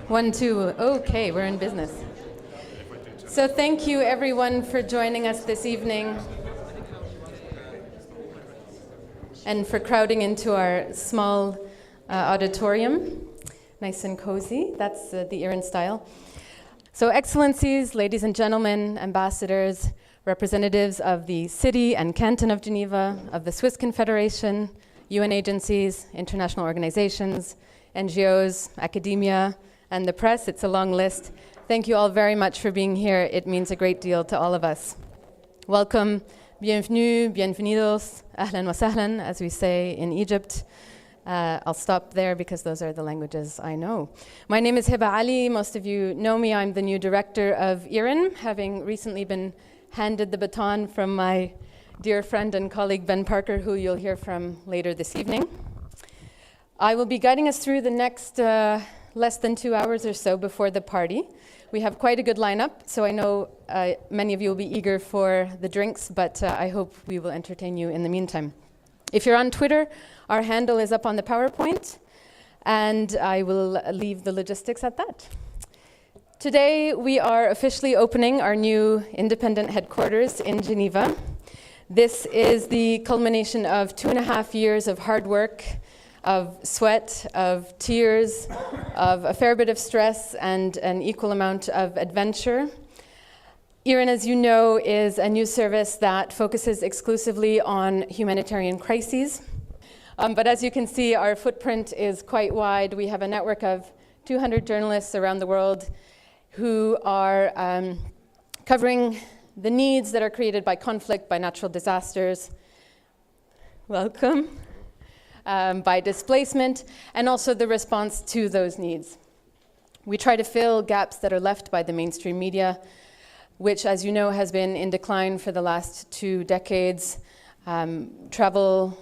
1, 2. Okay, we're in business. So thank you everyone for joining us this evening and for crowding into our small auditorium. Nice and cozy. That's the IRIN style. So excellencies, ladies and gentlemen, ambassadors, representatives of the city and canton of Geneva, of the Swiss Confederation, UN agencies, international organizations, NGOs, academia, and the press. It's a long list. Thank you all very much for being here. It means a great deal to all of us. Welcome, bienvenue, bienvenidos, ahlan wa sahlan, as we say in Egypt. I'll stop there because those are the languages I know. My name is Heba Ali. Most of you know me. I'm the new director of IRIN, having recently been handed the baton from my dear friend and colleague Ben Parker, who you'll hear from later this evening. I will be guiding us through the next less than 2 hours or so before the party. We have quite a good lineup, so I know many of you will be eager for the drinks, but I hope we will entertain you in the meantime. If you're on Twitter, our handle is up on the PowerPoint, and I will leave the logistics at that. Today, we are officially opening our new independent headquarters in Geneva. This is the culmination of 2.5 years of hard work, of sweat, of tears, of a fair bit of stress, and an equal amount of adventure. IRIN, as you know, is a news service that focuses exclusively on humanitarian crises. But as you can see, our footprint is quite wide. We have a network of 200 journalists around the world who are covering the needs that are created by conflict, by natural disasters. Welcome. By displacement, and also the response to those needs. We try to fill gaps that are left by the mainstream media, which, as you know, has been in decline for the last 2 decades. Travel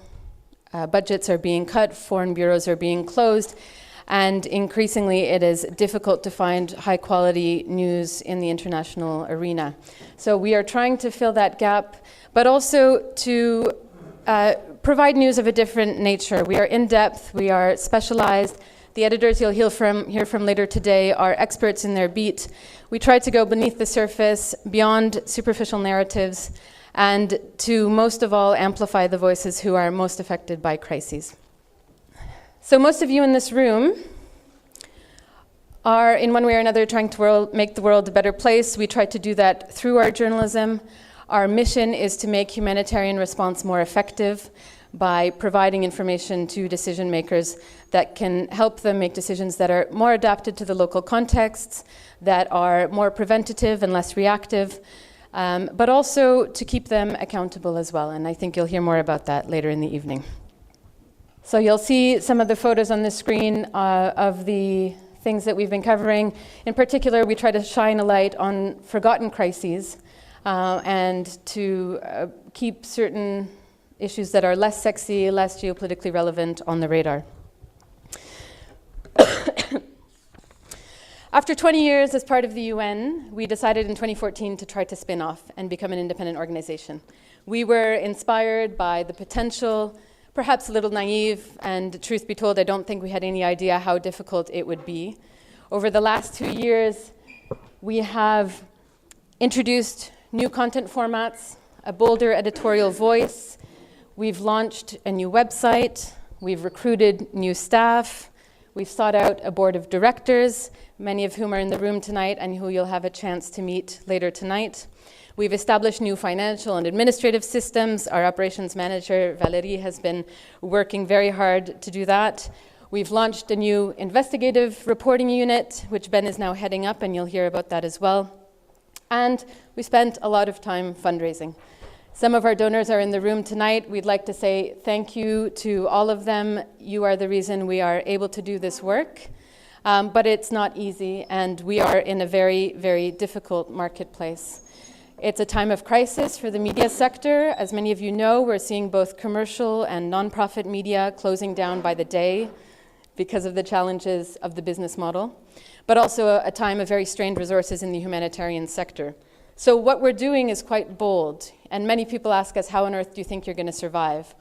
budgets are being cut, foreign bureaus are being closed, and increasingly it is difficult to find high-quality news in the international arena. So we are trying to fill that gap, but also to provide news of a different nature. We are in-depth, we are specialized. The editors you'll hear from later today are experts in their beat. We try to go beneath the surface, beyond superficial narratives, and to most of all amplify the voices who are most affected by crises. So most of you in this room are in one way or another trying to make the world a better place. We try to do that through our journalism. Our mission is to make humanitarian response more effective by providing information to decision makers that can help them make decisions that are more adapted to the local contexts, that are more preventative and less reactive, but also to keep them accountable as well. And I think you'll hear more about that later in the evening. So you'll see some of the photos on the screen of the things that we've been covering. In particular, we try to shine a light on forgotten crises and to keep certain issues that are less sexy, less geopolitically relevant on the radar. After 20 years as part of the UN, we decided in 2014 to try to spin off and become an independent organization. We were inspired by the potential, perhaps a little naive, and truth be told, I don't think we had any idea how difficult it would be. Over the last 2 years, we have introduced new content formats, a bolder editorial voice. We've launched a new website. We've recruited new staff. We've sought out a board of directors, many of whom are in the room tonight and who you'll have a chance to meet later tonight. We've established new financial and administrative systems. Our operations manager, Valérie, has been working very hard to do that. We've launched a new investigative reporting unit, which Ben is now heading up, and you'll hear about that as well. And we spent a lot of time fundraising. Some of our donors are in the room tonight. We'd like to say thank you to all of them. You are the reason we are able to do this work. But it's not easy, and we are in a very, very difficult marketplace. It's a time of crisis for the media sector. As many of you know, we're seeing both commercial and nonprofit media closing down by the day because of the challenges of the business model, but also a time of very strained resources in the humanitarian sector. So what we're doing is quite bold, and many people ask us, how on earth do you think you're going to survive?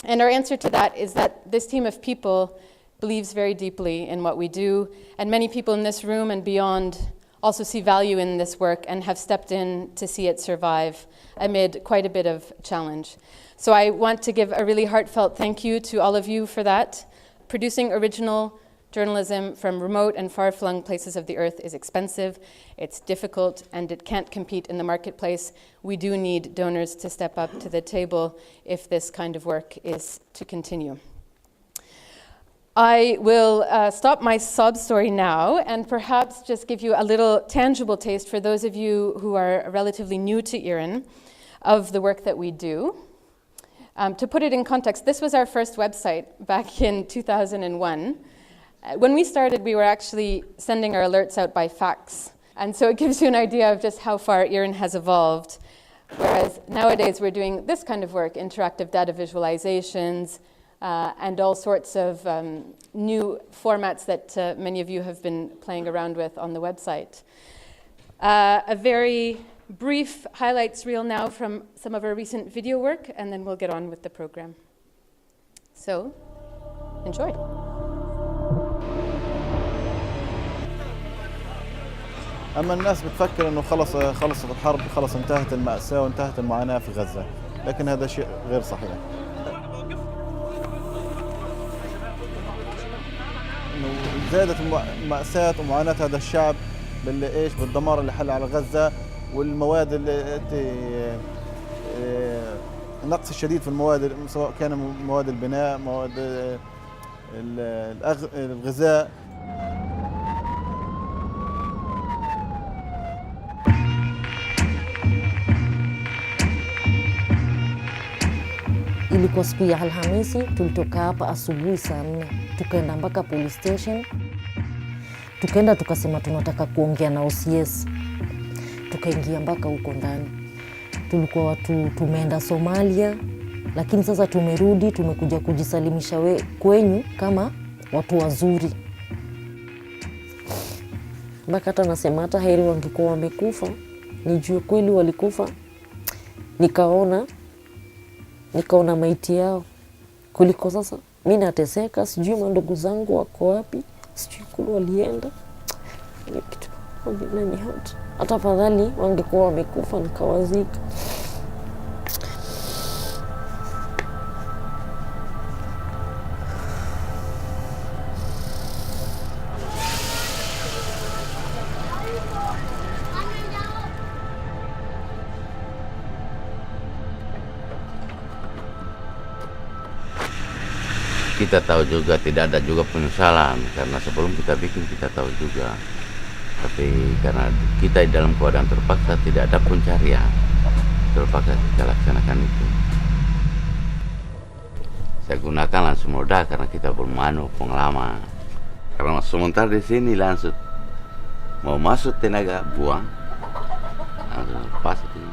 And our answer to that is that this team of people believes very deeply in what we do, and many people in this room and beyond also see value in this work and have stepped in to see it survive amid quite a bit of challenge. So I want to give a really heartfelt thank you to all of you for that. Producing original journalism from remote and far-flung places of the earth is expensive, it's difficult, and it can't compete in the marketplace. We do need donors to step up to the table if this kind of work is to continue. I will stop my sob story now and perhaps just give you a little tangible taste for those of you who are relatively new to IRIN of the work that we do. To put it in context, this was our first website back in 2001. When we started, we were actually sending our alerts out by fax. And so it gives you an idea of just how far IRIN has evolved. Whereas nowadays we're doing this kind of work, interactive data visualizations, and all sorts of new formats that many of you have been playing around with on the website. A very brief highlights reel now from some of our recent video work, and then we'll get on with the program. So, enjoy. أما الناس بتفكر إنه خلصت الحرب، خلص انتهت المأساة وانتهت المعاناة في غزة، لكن هذا شيء غير صحيح. إنه زادت مأساة ومعاناة هذا الشعب بالدمار اللي حل على غزة، والمواد النقص الشديد في المواد، سواء كان مواد البناء، مواد الغذاء. Ilikuwa siku ya Alhamisi, tulitoka hapa asubuhi saa 4, tukaenda mpaka police station. Tukaenda tukasema tunataka kuongea na OCS. Tukaingia mpaka huko ndani. Tulikuwa watu tumeenda Somalia, lakini sasa tumerudi, tumekuja kujisalimisha kwenyu kama watu wazuri. Mpaka hata nasema hata heri wangekuwa wamekufa, nijue kweli walikufa. Nikaona maiti yao. Kuliko sasa mimi nateseka, sijui mandugu zangu wako wapi, sijui kule walienda. Ni kitu mbona hata. Hata afadhali wangekuwa wamekufa nikawazika. Kita tahu juga tidak ada juga penyesalan karena sebelum kita bikin kita tahu juga, tapi karena kita dalam keadaan terpaksa tidak ada pencarian, terpaksa kita laksanakan itu. Saya gunakan langsung modal karena kita belum pengalaman. Karena sementara di sini langsung mau masuk tenaga buang langsung pas itu.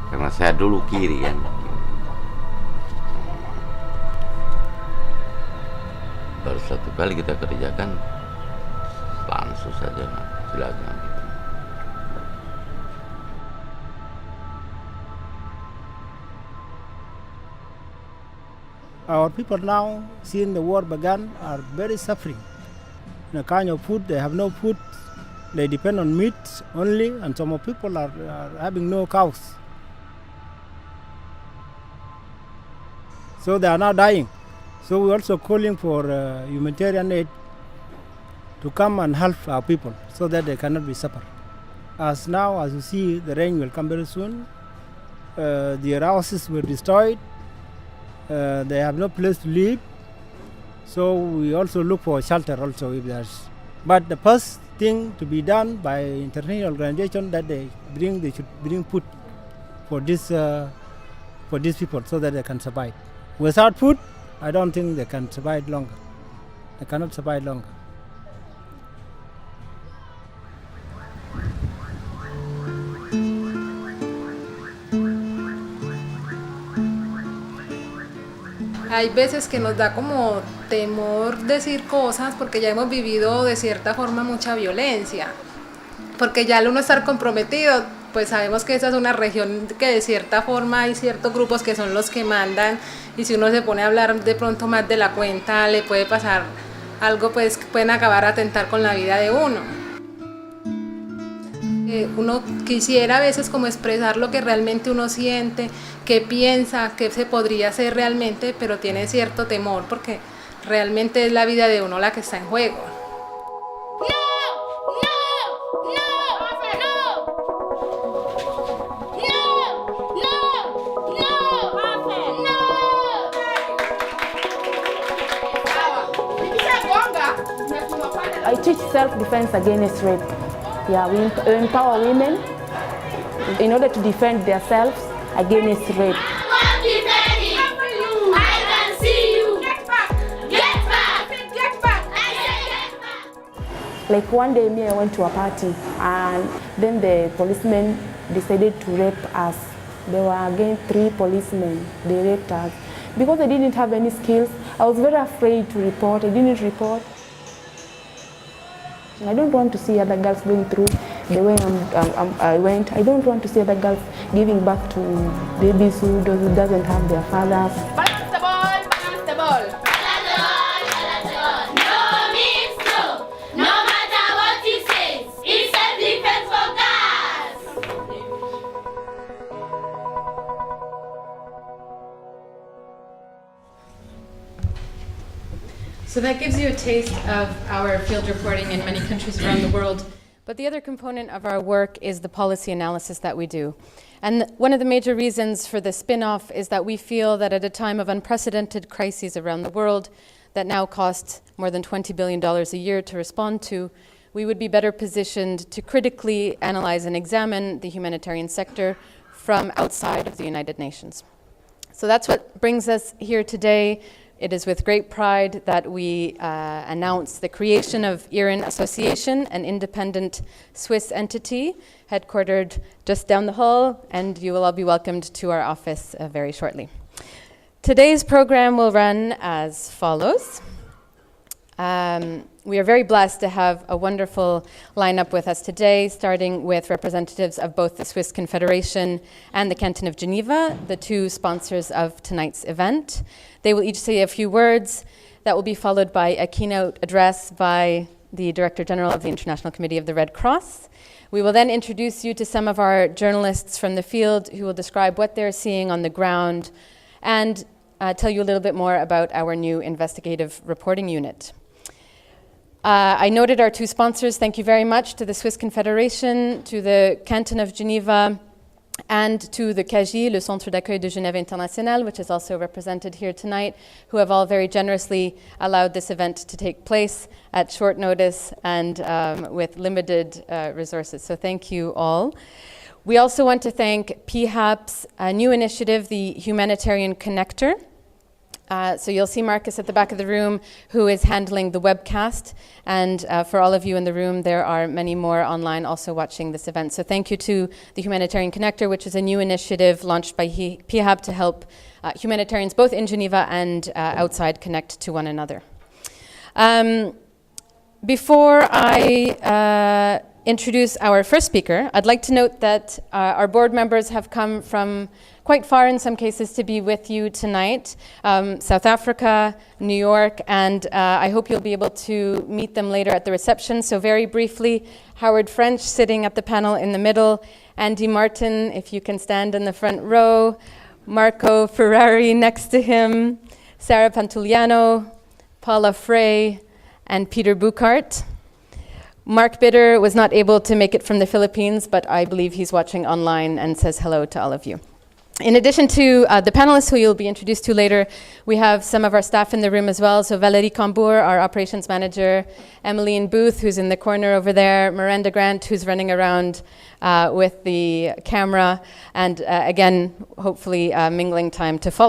Karena saya dulu kiri kan. Baru satu kali kita kerjakan langsung saja silakan. Our people now, seeing the war began, are very suffering. The kind of food, they have no food. They depend on meat only, and some people are having no cows. So they are now dying. So we're also calling for humanitarian aid to come and help our people so that they cannot be suffered. As now, as you see, the rain will come very soon. Their houses were destroyed. They have no place to live. So we also look for shelter also if there's. But the first thing to be done by international organization that they should bring food for these people so that they can survive. Without food, I don't think they can survive longer. They cannot survive longer. Hay veces que nos da como temor decir cosas porque ya hemos vivido de cierta forma mucha violencia. Porque ya al uno estar comprometido, pues sabemos que esa es una región que de cierta forma hay ciertos grupos que son los que mandan, y si uno se pone a hablar de pronto más de la cuenta le puede pasar algo, pues que pueden acabar a atentar con la vida de uno. Uno quisiera a veces como expresar lo que realmente uno siente, qué piensa, qué se podría hacer realmente, pero tiene cierto temor porque realmente es la vida de uno la que está en juego. I teach self-defense against rape. Yeah, we empower women in order to defend themselves against rape. Like one day, I went to a party, and then the policemen decided to rape us. There were again 3 policemen. They raped us because I didn't have any skills. I was very afraid to report. I didn't report. I don't want to see other girls going through the way I went. I don't want to see other girls giving back to babies who doesn't have their fathers. Balance the ball, balance the ball. Balance the ball, balance the ball. No means no. No matter what he says, it's self-defense for girls. So that gives you a taste of our field reporting in many countries around the world. But the other component of our work is the policy analysis that we do. And one of the major reasons for the spin-off is that we feel that at a time of unprecedented crises around the world that now cost more than $20 billion a year to respond to, we would be better positioned to critically analyze and examine the humanitarian sector from outside of the United Nations. So that's what brings us here today. It is with great pride that we announce the creation of IRIN Association, an independent Swiss entity headquartered just down the hall, and you will all be welcomed to our office very shortly. Today's program will run as follows. We are very blessed to have a wonderful lineup with us today, starting with representatives of both the Swiss Confederation and the Canton of Geneva, the 2 sponsors of tonight's event. They will each say a few words. That will be followed by a keynote address by the Director General of the International Committee of the Red Cross. We will then introduce you to some of our journalists from the field who will describe what they're seeing on the ground and tell you a little bit more about our new investigative reporting unit. I noted our 2 sponsors. Thank you very much to the Swiss Confederation, to the Canton of Geneva, and to the CAGI, le Centre d'accueil de Genève International, which is also represented here tonight, who have all very generously allowed this event to take place at short notice and with limited resources. So thank you all. We also want to thank PHAP's new initiative, the Humanitarian Connector. So you'll see Marcus at the back of the room who is handling the webcast, and for all of you in the room there are many more online also watching this event. So thank you to the Humanitarian Connector, which is a new initiative launched by PHAP to help humanitarians both in Geneva and outside connect to one another. Before I introduce our first speaker, I'd like to note that our board members have come from quite far in some cases to be with you tonight. South Africa, New York, and I hope you'll be able to meet them later at the reception. So very briefly, Howard French sitting at the panel in the middle, Andy Martin, if you can stand in the front row, Marco Ferrari next to him, Sarah Pantuliano, Paula Frey, and Peter Buchart. Mark Bitter was not able to make it from the Philippines, but I believe he's watching online and says hello to all of you. In addition to the panelists who you'll be introduced to later, we have some of our staff in the room as well. So Valérie Cambour, our operations manager, Emmeline Booth, who's in the corner over there, Miranda Grant, who's running around with the camera, and again, hopefully mingling time to follow.